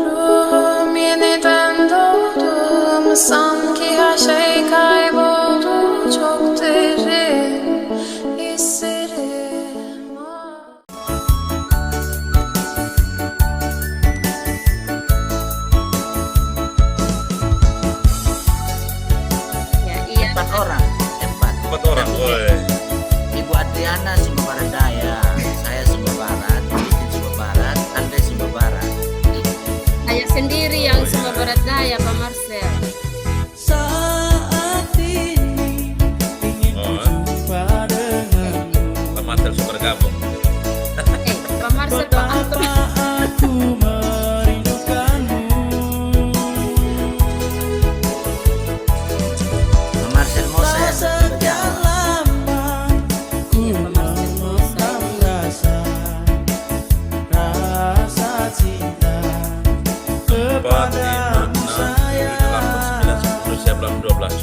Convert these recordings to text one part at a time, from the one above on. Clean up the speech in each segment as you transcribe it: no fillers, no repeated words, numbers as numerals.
Ruhum yeniden doğdu, sanki her şey kayboldu. Çok derin hislerim. Ya, iya. Empat orang, empat. Empat orang, woi. Ibu Adriana Sumba Barat Daya, saya Sumba Barat, Titin Sumba Barat, Andre Sumba Barat. Ayah sendiri yang Sumba Barat Daya, Pak Marcel. Saat ini ingin Oh, jumpa denganmu. Pak Marcel suka bergabung. Pak Marcel, Pak Anton. Betapa aku merindukanmu. Marcel Mosa yang Sekian berjauh. lama ku memendam rasa cinta kepadamu sayang.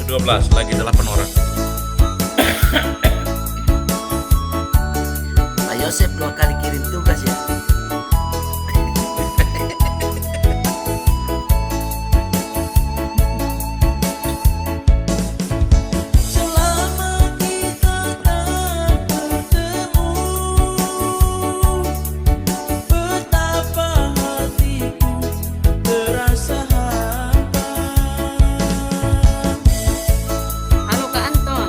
12 lagi 8 orang. Pak Yosep 2 kali kirim tugas ya. Selama kita tak bertemu, betapa hatiku terasa hampa. Halo Kak Anton.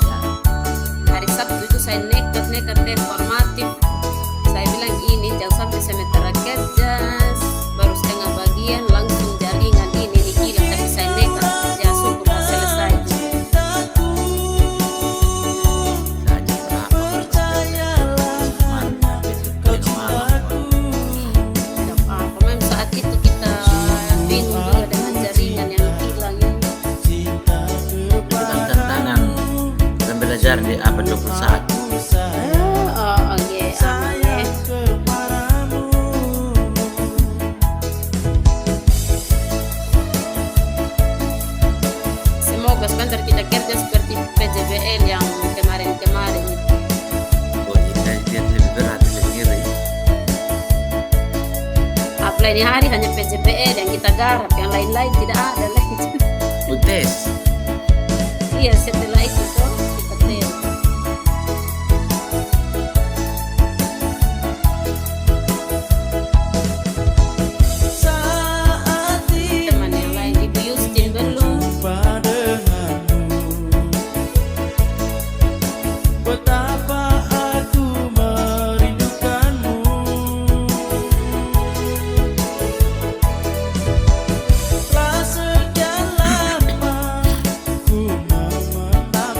Ya. Hari Sabtu itu saya nekat informatif. Saya bilang ini jangan sampai semester kerja baru setengah bagian langsung jaringan ini dikirim, tapi saya nekat ya syukur selesai. Cintaku, Gaji berapa? percayalah hanya kau cintaku. Tidak apa-apa, memang saat itu kita bingung juga dengan jaringan yang hilang ini. Cinta Dengan tantangan pembelajaran di abad 21. kepadamu sayang, Oh, oke. sayang kepadamu. Semoga sebentar kita kerja seperti PJBL yang kemarin-kemarin. Oh, kita lihat lebih berat, lebih ngeri. Apply ini hari hanya PJBL yang kita garap, yang lain-lain tidak ada lagi. UTS. Iya, setelah itu tuh kita tes. Saat ini Teman yang lain, Ibu Justin belum. padamu, betapa aku merindukanmu. Telah sekian lama ku memendam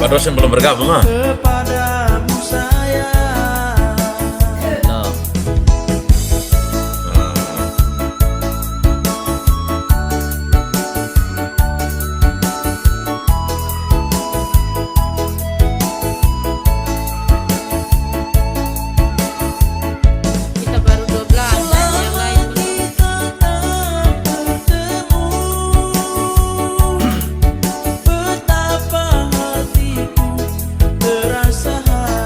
dosen belum bergabung ah. kepadamu sayang. Loh, Kita baru 12 dan yang lain belum. Kita tak bertemu, betapa hatiku terasa hampa.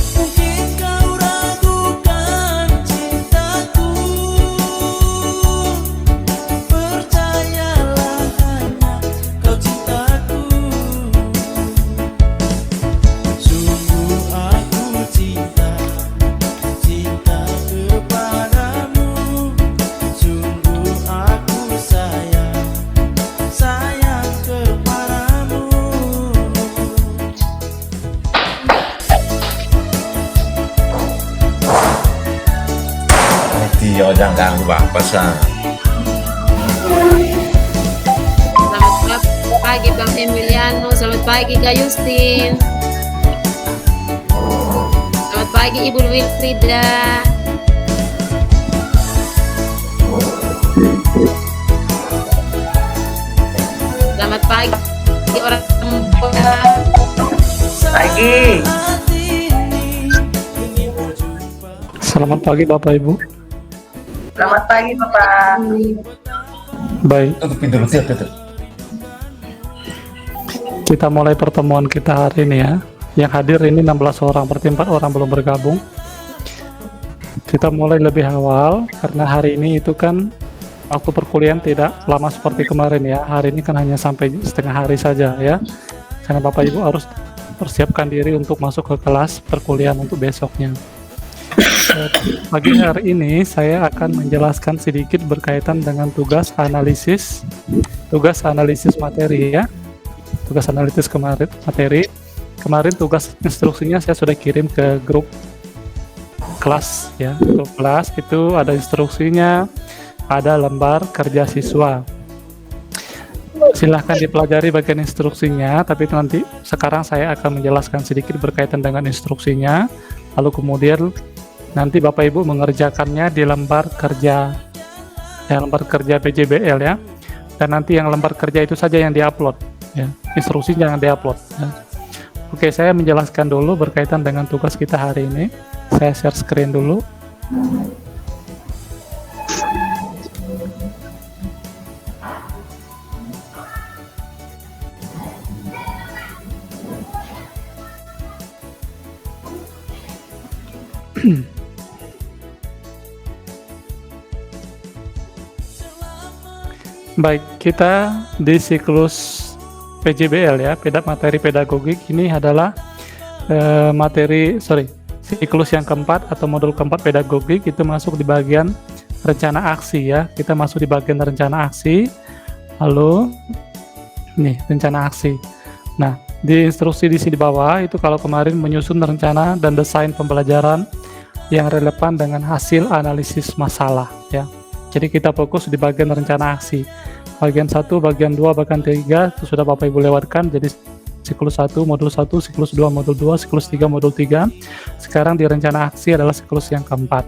Mungkin kau ragukan cintaku, percayalah hanya kau cintaku. Sungguh aku cinta, cinta kepadamu. Sungguh aku sayang, sayang kepadamu. Tio jangan ganggu bapak sah. Selamat pagi Bang Emiliano, selamat pagi Kak Justin. Selamat pagi Ibu Wilfrida. Selamat pagi orang tua. pagi. Selamat pagi Bapak Ibu. Selamat pagi Bapak. Baik, Tutup pintu lu, tutup. kita mulai pertemuan kita hari ini ya. Yang hadir ini 16 orang, berarti 4 orang belum bergabung. Kita mulai lebih awal karena hari ini itu kan waktu perkuliahan tidak lama seperti kemarin ya. Hari ini kan hanya sampai setengah hari saja ya. Karena Bapak Ibu harus persiapkan diri untuk masuk ke kelas perkuliahan untuk besoknya. Pagi hari ini saya akan menjelaskan sedikit berkaitan dengan tugas analisis materi ya. Tugas analisis materi. Kemarin tugas instruksinya saya sudah kirim ke grup kelas ya. Grup kelas itu ada instruksinya, ada lembar kerja siswa. Silahkan dipelajari bagian instruksinya, tapi nanti sekarang saya akan menjelaskan sedikit berkaitan dengan instruksinya, lalu kemudian nanti Bapak Ibu mengerjakannya di lembar kerja PJBL ya, dan nanti yang lembar kerja itu saja yang diupload ya, instruksinya yang diupload ya. Oke, saya menjelaskan dulu berkaitan dengan tugas kita hari ini. Saya share screen dulu. Baik, kita di siklus PJBL ya, materi pedagogik ini adalah siklus yang keempat atau modul keempat pedagogik, itu masuk di bagian rencana aksi ya. Kita masuk di bagian rencana aksi. Lalu nih, rencana aksi. Nah, di instruksi di sini di bawah itu kalau kemarin menyusun rencana dan desain pembelajaran yang relevan dengan hasil analisis masalah ya. Jadi kita fokus di bagian rencana aksi. Bagian 1, bagian 2, bagian 3 itu sudah Bapak Ibu lewatkan. Jadi siklus 1, modul 1, siklus 2, modul 2, siklus 3, modul 3. Sekarang di rencana aksi adalah siklus yang keempat.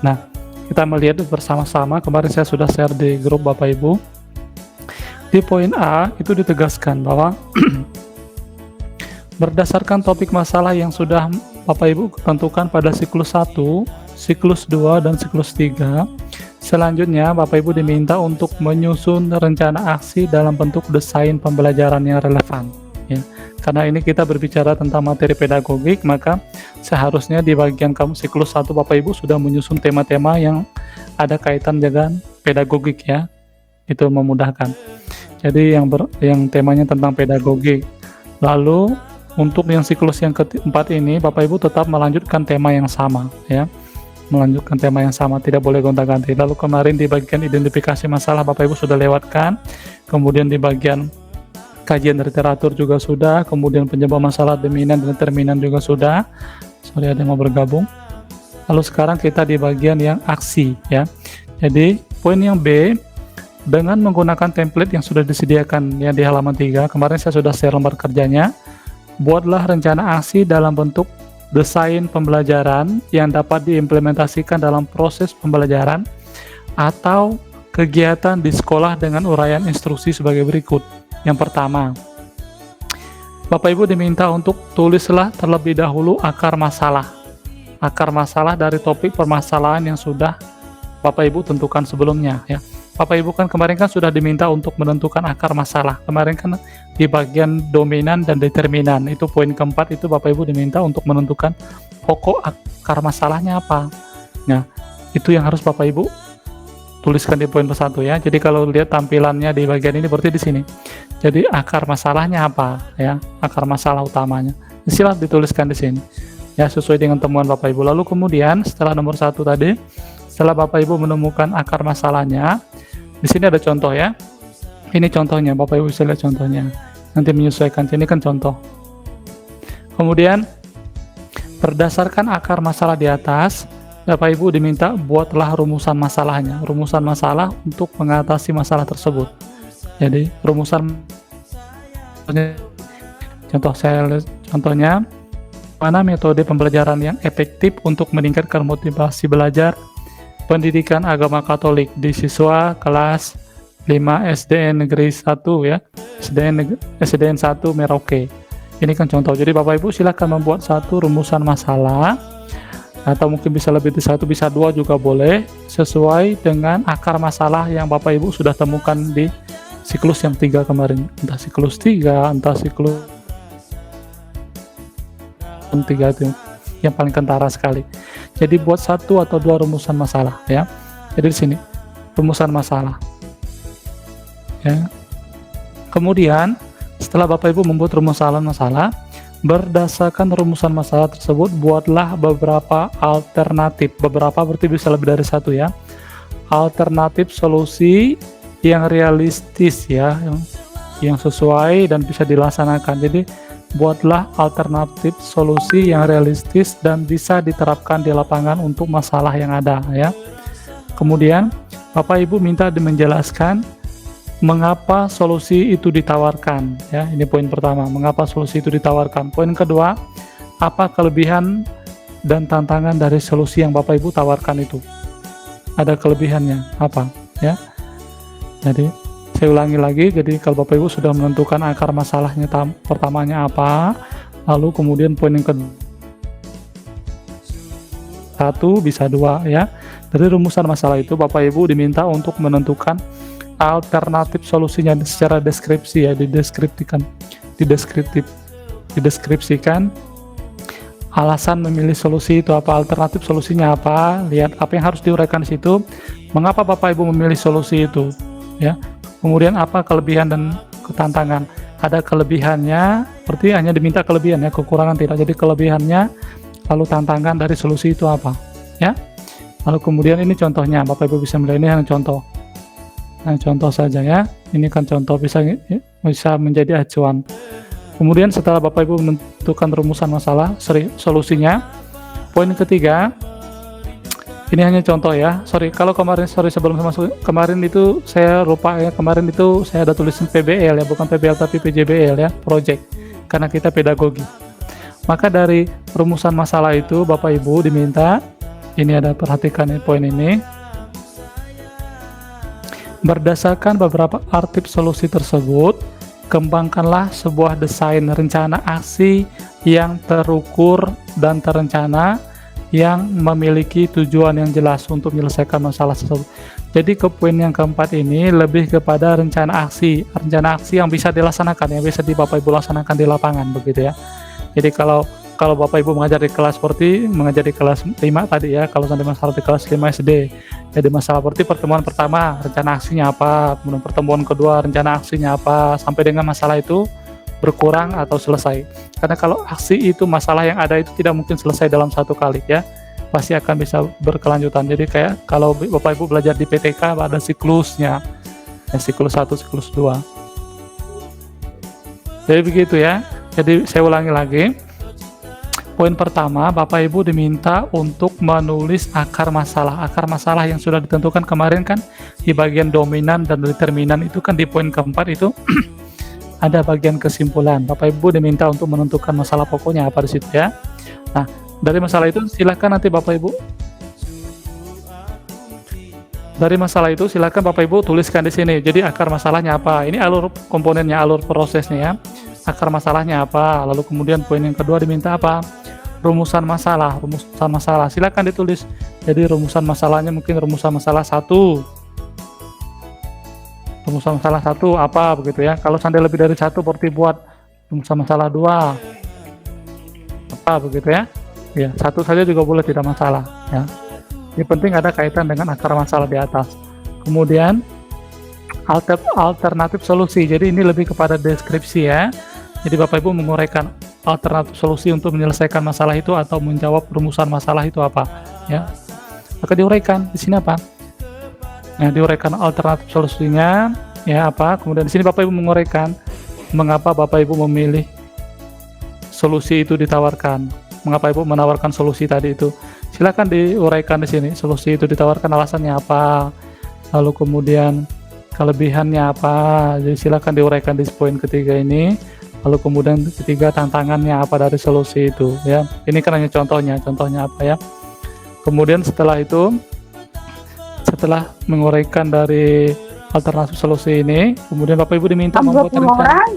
Nah, kita melihat bersama-sama. Kemarin saya sudah share di grup Bapak Ibu. Di poin A itu ditegaskan bahwa berdasarkan topik masalah yang sudah Bapak Ibu tentukan pada siklus 1, siklus 2, dan siklus 3, selanjutnya Bapak Ibu diminta untuk menyusun rencana aksi dalam bentuk desain pembelajaran yang relevan ya. Karena ini kita berbicara tentang materi pedagogik, maka seharusnya di bagian kamu siklus 1 Bapak Ibu sudah menyusun tema-tema yang ada kaitan dengan pedagogik ya. Itu memudahkan. Jadi yang temanya tentang pedagogik. Lalu untuk yang siklus yang keempat ini Bapak Ibu tetap melanjutkan tema yang sama ya. Melanjutkan tema yang sama, tidak boleh gonta-ganti. Lalu kemarin di bagian identifikasi masalah Bapak Ibu sudah lewatkan. Kemudian di bagian kajian literatur juga sudah, kemudian penyebab masalah dominan dan determinan juga sudah. Sorry, ada yang mau bergabung. Lalu sekarang kita di bagian yang aksi ya. Jadi poin yang B, dengan menggunakan template yang sudah disediakan ya di halaman 3. Kemarin saya sudah share lembar kerjanya. Buatlah rencana aksi dalam bentuk desain pembelajaran yang dapat diimplementasikan dalam proses pembelajaran atau kegiatan di sekolah dengan uraian instruksi sebagai berikut. Yang pertama, Bapak Ibu diminta untuk tulislah terlebih dahulu akar masalah. Akar masalah dari topik permasalahan yang sudah Bapak Ibu tentukan sebelumnya ya. Bapak Ibu kan kemarin kan sudah diminta untuk menentukan akar masalah. Kemarin kan di bagian dominan dan determinan, itu poin keempat, itu Bapak Ibu diminta untuk menentukan pokok akar masalahnya apa. Nah, itu yang harus Bapak Ibu tuliskan di poin ke-1 ya. Jadi kalau lihat tampilannya di bagian ini berarti di sini. Jadi akar masalahnya apa ya? Akar masalah utamanya. Silakan dituliskan di sini. Ya, sesuai dengan temuan Bapak Ibu. Lalu kemudian setelah nomor 1 tadi, setelah Bapak Ibu menemukan akar masalahnya, di sini ada contoh ya. Ini contohnya, Bapak Ibu bisa lihat contohnya. Nanti menyesuaikan, ini kan contoh. Kemudian berdasarkan akar masalah di atas, Bapak Ibu diminta buatlah rumusan masalahnya. Rumusan masalah untuk mengatasi masalah tersebut. Jadi rumusan, contoh saya lihat contohnya, mana metode pembelajaran yang efektif untuk meningkatkan motivasi belajar pendidikan agama Katolik di siswa kelas 5 SDN Negeri 1 ya, SDN 1 Merauke. Ini kan contoh. Jadi Bapak Ibu silakan membuat satu rumusan masalah, atau mungkin bisa lebih dari 1, bisa 2 juga boleh, sesuai dengan akar masalah yang Bapak Ibu sudah temukan di siklus yang 3 kemarin. Entah siklus 3, entah siklus 3 itu yang paling kentara sekali. Jadi buat 1 atau 2 rumusan masalah ya. Jadi di sini rumusan masalah. Ya. Kemudian setelah Bapak Ibu membuat rumusan masalah, berdasarkan rumusan masalah tersebut buatlah beberapa alternatif. Beberapa berarti bisa lebih dari 1 ya. Alternatif solusi yang realistis ya, yang sesuai dan bisa dilaksanakan. Jadi buatlah alternatif solusi yang realistis dan bisa diterapkan di lapangan untuk masalah yang ada ya. Kemudian Bapak Ibu minta menjelaskan mengapa solusi itu ditawarkan ya. Ini poin pertama, mengapa solusi itu ditawarkan. Poin kedua, apa kelebihan dan tantangan dari solusi yang Bapak Ibu tawarkan itu. Ada kelebihannya apa ya. Jadi saya ulangi lagi, jadi kalau Bapak Ibu sudah menentukan akar masalahnya pertamanya apa, lalu kemudian poin yang kedua 1 bisa 2 ya. Dari rumusan masalah itu Bapak Ibu diminta untuk menentukan alternatif solusinya secara deskripsi ya, dideskripsikan alasan memilih solusi itu apa, alternatif solusinya apa, lihat apa yang harus diuraikan di situ, mengapa Bapak Ibu memilih solusi itu ya. Kemudian apa kelebihan dan tantangan. Ada kelebihannya, berarti hanya diminta kelebihan ya, kekurangan tidak. Jadi kelebihannya, lalu tantangan dari solusi itu apa ya. Lalu kemudian ini contohnya, Bapak Ibu bisa melihat, ini hanya contoh. Nah, contoh saja ya. Ini kan contoh, bisa menjadi acuan. Kemudian setelah Bapak Ibu menentukan rumusan masalah, solusinya, poin ketiga, ini hanya contoh ya. Kalau kemarin, sebelum saya masuk kemarin itu saya lupa ya. Kemarin itu saya ada tulisan PBL ya, bukan PBL tapi PJBL ya, project. Karena kita pedagogi. Maka dari rumusan masalah itu Bapak Ibu diminta, ini ada, perhatikan poin ini. Berdasarkan beberapa artikel solusi tersebut, kembangkanlah sebuah desain rencana aksi yang terukur dan terencana, yang memiliki tujuan yang jelas untuk menyelesaikan masalah tersebut. Jadi ke poin yang keempat ini lebih kepada rencana aksi yang bisa dilaksanakan, yang bisa Bapak Ibu laksanakan di lapangan begitu ya. Jadi kalau Bapak Ibu mengajar di kelas seperti mengajar di kelas 5 tadi ya, kalau sampai masalah di kelas 5 SD, jadi masalah seperti pertemuan pertama rencana aksinya apa, kemudian pertemuan kedua rencana aksinya apa, sampai dengan masalah itu berkurang atau selesai. Karena kalau aksi itu, masalah yang ada itu tidak mungkin selesai dalam satu kali ya, pasti akan bisa berkelanjutan. Jadi kayak kalau Bapak Ibu belajar di PTK ada siklusnya ya, siklus 1, siklus 2. Jadi begitu ya. Jadi saya ulangi lagi. Poin pertama, Bapak Ibu diminta untuk menulis akar masalah. Akar masalah yang sudah ditentukan kemarin kan di bagian dominan dan determinan itu kan di poin keempat itu ada bagian kesimpulan. Bapak Ibu diminta untuk menentukan masalah pokoknya apa di situ ya. Nah, dari masalah itu silakan nanti Bapak Ibu Bapak Ibu tuliskan di sini. Jadi akar masalahnya apa? Ini alur komponennya, alur prosesnya ya. Akar masalahnya apa? Lalu kemudian poin yang kedua diminta apa? Rumusan masalah. Silakan ditulis. Jadi rumusan masalahnya mungkin rumusan masalah 1. Rumusan masalah 1 apa begitu ya. Kalau seandainya lebih dari 1 berarti buat rumusan masalah 2. Apa begitu ya. Ya, 1 saja juga boleh, tidak masalah ya. Ini penting ada kaitan dengan akar masalah di atas. Kemudian alternatif solusi. Jadi ini lebih kepada deskripsi ya. Jadi Bapak Ibu menguraikan alternatif solusi untuk menyelesaikan masalah itu atau menjawab rumusan masalah itu apa ya. Maka diuraikan di sini apa? Nah, diuraikan alternatif solusinya ya apa? Kemudian di sini Bapak Ibu menguraikan mengapa Bapak Ibu memilih solusi itu ditawarkan. Mengapa Ibu menawarkan solusi tadi itu? Silakan diuraikan di sini. Solusi itu ditawarkan alasannya apa? Lalu kemudian kelebihannya apa? Jadi silakan diuraikan di poin ketiga ini. Lalu kemudian ketiga tantangannya apa dari solusi itu ya. Ini kan hanya contohnya apa ya. Kemudian setelah itu, setelah menguraikan dari alternatif solusi ini, kemudian Bapak Ibu diminta membuat rencana.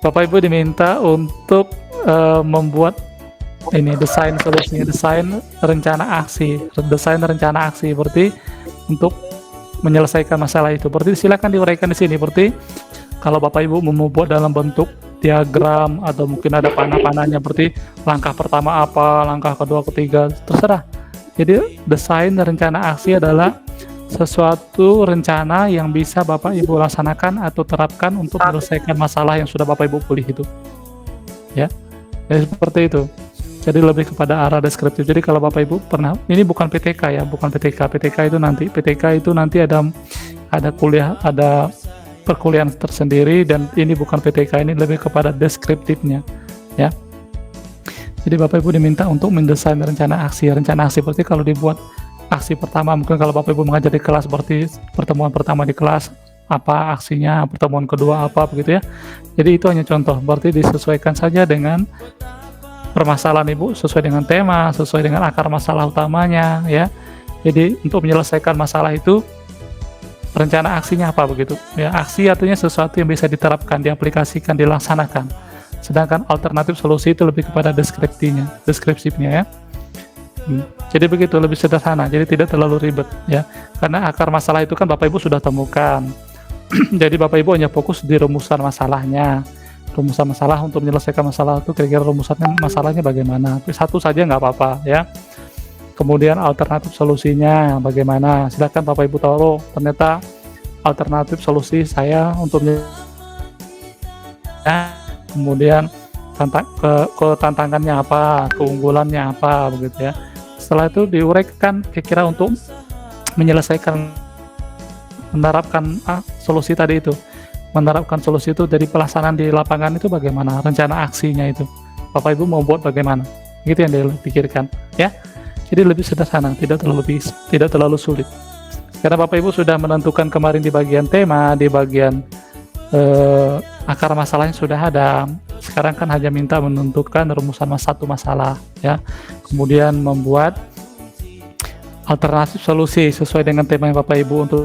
Bapak Ibu diminta untuk membuat ini desain solusinya, desain rencana aksi berarti untuk menyelesaikan masalah itu. Berarti silakan diuraikan di sini. Berarti kalau Bapak Ibu membuat dalam bentuk diagram atau mungkin ada panah-panahnya, berarti langkah pertama apa, langkah kedua, ketiga, terserah. Jadi desain rencana aksi adalah sesuatu rencana yang bisa Bapak Ibu laksanakan atau terapkan untuk menyelesaikan masalah yang sudah Bapak Ibu pilih itu. Ya. Jadi seperti itu. Jadi lebih kepada arah deskriptif. Jadi kalau Bapak Ibu pernah, ini bukan PTK ya, bukan PTK. PTK itu nanti ada kuliah, ada perkuliahan tersendiri, dan ini bukan PTK, ini lebih kepada deskriptifnya ya. Jadi Bapak Ibu diminta untuk mendesain rencana aksi berarti kalau dibuat aksi pertama, mungkin kalau Bapak Ibu mengajar di kelas berarti pertemuan pertama di kelas apa aksinya, pertemuan kedua apa begitu ya. Jadi itu hanya contoh, berarti disesuaikan saja dengan permasalahan Ibu, sesuai dengan tema, sesuai dengan akar masalah utamanya ya. Jadi untuk menyelesaikan masalah itu rencana aksinya apa begitu ya. Aksi artinya sesuatu yang bisa diterapkan, diaplikasikan, dilaksanakan. Sedangkan alternatif solusi itu lebih kepada deskripsinya ya. Jadi begitu, lebih sederhana, jadi tidak terlalu ribet ya. Karena akar masalah itu kan Bapak Ibu sudah temukan. Jadi Bapak Ibu hanya fokus di rumusan masalahnya. Rumusan masalah untuk menyelesaikan masalah itu kira-kira rumusannya masalahnya bagaimana. Satu saja nggak apa-apa ya. Kemudian alternatif solusinya bagaimana. Silakan Bapak Ibu taruh, ternyata alternatif solusi saya untuk kemudian tantangannya apa, keunggulannya apa begitu ya. Setelah itu diuraikan kira-kira untuk menerapkan solusi tadi itu. Menerapkan solusi itu dari pelaksanaan di lapangan itu bagaimana, rencana aksinya itu Bapak Ibu mau buat bagaimana, gitu yang dipikirkan ya. Jadi lebih sederhana, tidak terlalu sulit, karena Bapak Ibu sudah menentukan kemarin di bagian tema, di bagian akar masalahnya sudah ada. Sekarang kan hanya minta menentukan rumusan satu masalah ya, kemudian membuat alternatif solusi sesuai dengan tema yang Bapak Ibu untuk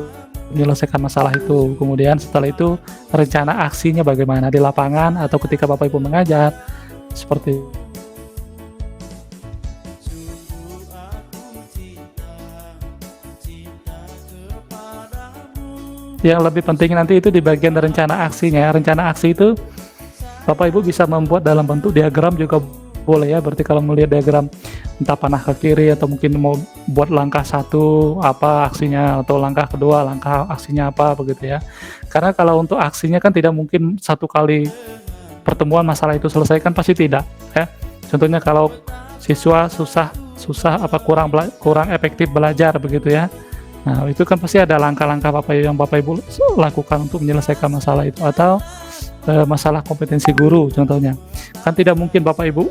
menyelesaikan masalah itu. Kemudian setelah itu rencana aksinya bagaimana di lapangan atau ketika Bapak Ibu mengajar, seperti yang lebih penting nanti itu di bagian rencana aksinya. Rencana aksi itu Bapak Ibu bisa membuat dalam bentuk diagram juga boleh ya. Berarti kalau melihat diagram entah panah ke kiri atau mungkin mau buat langkah satu apa aksinya, atau langkah kedua langkah aksinya apa begitu ya. Karena kalau untuk aksinya kan tidak mungkin satu kali pertemuan masalah itu selesai, kan pasti tidak ya. Contohnya kalau siswa susah apa kurang efektif belajar begitu ya. Nah, itu kan pasti ada langkah-langkah yang Bapak Ibu lakukan untuk menyelesaikan masalah itu, atau masalah kompetensi guru contohnya. Kan tidak mungkin Bapak Ibu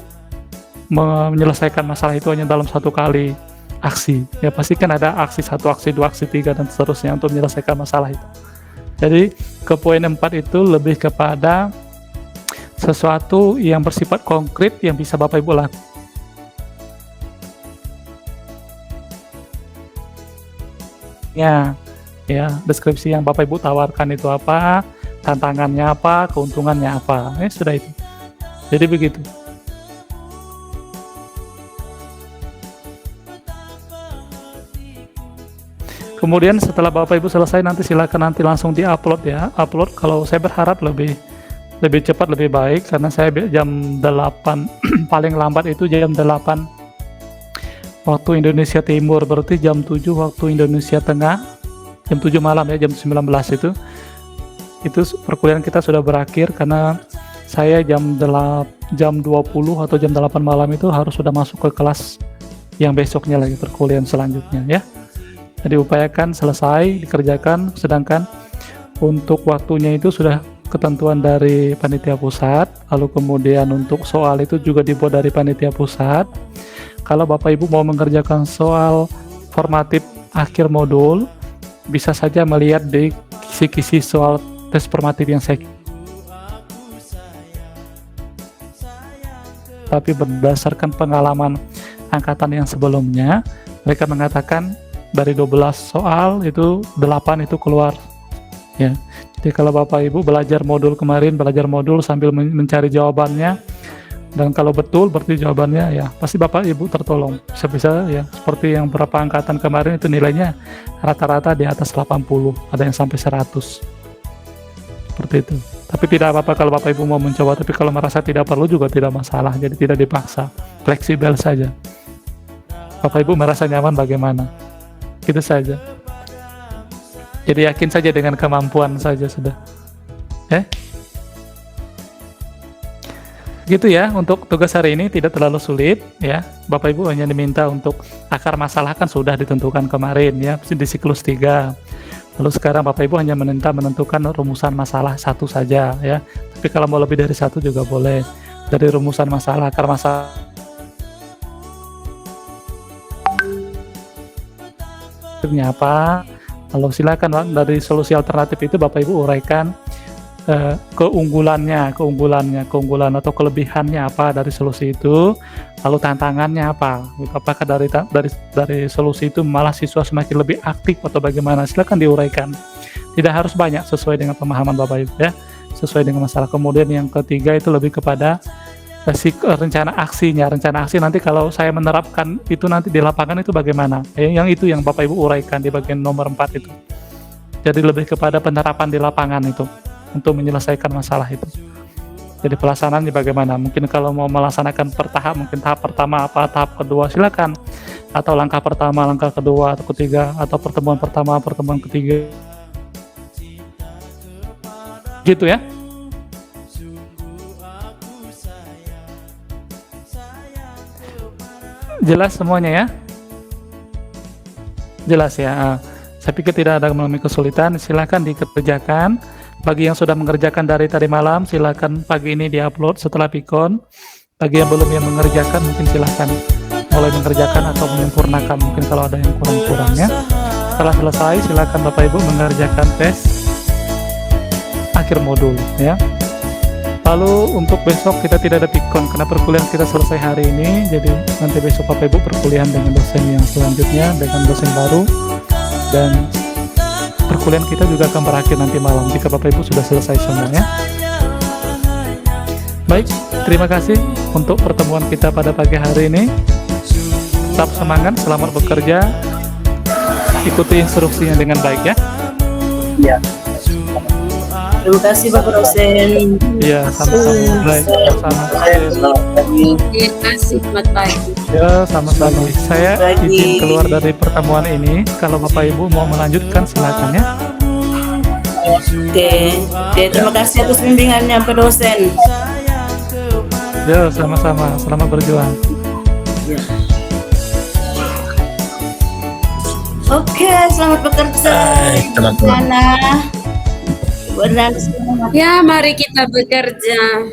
menyelesaikan masalah itu hanya dalam satu kali aksi. Ya pasti kan ada aksi 1, aksi 2, aksi 3 dan seterusnya untuk menyelesaikan masalah itu. Jadi ke poin 4 itu lebih kepada sesuatu yang bersifat konkret yang bisa Bapak Ibu lakukan. Ya, deskripsi yang Bapak Ibu tawarkan itu apa, tantangannya apa, keuntungannya apa. Sudah itu. Jadi begitu. Kemudian setelah Bapak Ibu selesai, nanti silakan nanti langsung di-upload ya. Upload kalau saya berharap lebih cepat lebih baik, karena saya jam 8 paling lambat itu jam 8 waktu Indonesia Timur, berarti jam 7 waktu Indonesia Tengah, jam 7 malam ya, jam 19 itu perkuliahan kita sudah berakhir, karena saya jam 20 atau jam 8 malam itu harus sudah masuk ke kelas yang besoknya lagi, perkuliahan selanjutnya ya. Jadi upayakan selesai dikerjakan, sedangkan untuk waktunya itu sudah ketentuan dari panitia pusat, lalu kemudian untuk soal itu juga dibuat dari panitia pusat. Kalau Bapak Ibu mau mengerjakan soal formatif akhir modul, bisa saja melihat di kisi-kisi soal tes formatif yang saya. Tapi berdasarkan pengalaman angkatan yang sebelumnya, mereka mengatakan dari 12 soal itu 8 itu keluar ya. Jadi kalau Bapak Ibu belajar modul sambil mencari jawabannya, dan kalau betul berarti jawabannya ya pasti Bapak Ibu tertolong. Bisa ya seperti yang berapa angkatan kemarin itu nilainya rata-rata di atas 80, ada yang sampai 100 seperti itu. Tapi tidak apa-apa kalau Bapak Ibu mau mencoba, tapi kalau merasa tidak perlu juga tidak masalah, jadi tidak dipaksa, fleksibel saja. Bapak Ibu merasa nyaman bagaimana, gitu saja. Jadi yakin saja dengan kemampuan saja sudah. Gitu ya, untuk tugas hari ini tidak terlalu sulit ya. Bapak Ibu hanya diminta untuk akar masalah kan sudah ditentukan kemarin ya, di siklus 3. Lalu sekarang Bapak Ibu hanya menentukan rumusan masalah satu saja ya. Tapi kalau mau lebih dari satu juga boleh. Dari rumusan masalah, akar masalah. Apa? Lalu silakan dari solusi alternatif itu Bapak Ibu uraikan keunggulan atau kelebihannya apa dari solusi itu, lalu tantangannya apa, apakah dari solusi itu malah siswa semakin lebih aktif atau bagaimana, silakan diuraikan. Tidak harus banyak, sesuai dengan pemahaman Bapak Ibu ya, sesuai dengan masalah. Kemudian yang ketiga itu lebih kepada rencana aksi nanti kalau saya menerapkan itu nanti di lapangan itu bagaimana, yang itu yang Bapak Ibu uraikan di bagian nomor 4 itu. Jadi lebih kepada penerapan di lapangan itu untuk menyelesaikan masalah itu. Jadi pelaksanaannya bagaimana? Mungkin kalau mau melaksanakan mungkin tahap pertama apa, tahap kedua silakan. Atau langkah pertama, langkah kedua atau ketiga, atau pertemuan pertama, pertemuan ketiga. Gitu ya. Jelas semuanya ya? Jelas ya. Saya pikir tidak ada mengalami kesulitan, silakan dikerjakan. Bagi yang sudah mengerjakan dari tadi malam, silakan pagi ini diupload setelah pikon. Bagi yang belum mengerjakan, mungkin silakan mulai mengerjakan atau menyempurnakan mungkin kalau ada yang kurang-kurangnya. Setelah selesai, silakan Bapak Ibu mengerjakan tes akhir modul ya. Lalu untuk besok kita tidak ada pikon karena perkuliahan kita selesai hari ini. Jadi nanti besok Bapak Ibu perkuliahan dengan dosen yang selanjutnya, dengan dosen baru, dan perkuliahan kita juga akan berakhir nanti malam jika Bapak Ibu sudah selesai semuanya. Baik, terima kasih untuk pertemuan kita pada pagi hari ini. Tetap semangat, selamat bekerja, ikuti instruksinya dengan baik ya. Iya. Terima kasih Bapak dosen. Iya, sama-sama. Baik, sama-sama. Terima kasih, selamat pagi. Ya, sama-sama. Saya izin keluar dari pertemuan ini. Kalau Bapak Ibu mau melanjutkan silakan ya. Oke, terima kasih atas bimbingannya Pak dosen. Ya, sama-sama. Selamat berjuang. Ya. Oke, selamat bekerja. Teman-teman. Nana. Buat Nana, selamat. Ya, mari kita bekerja.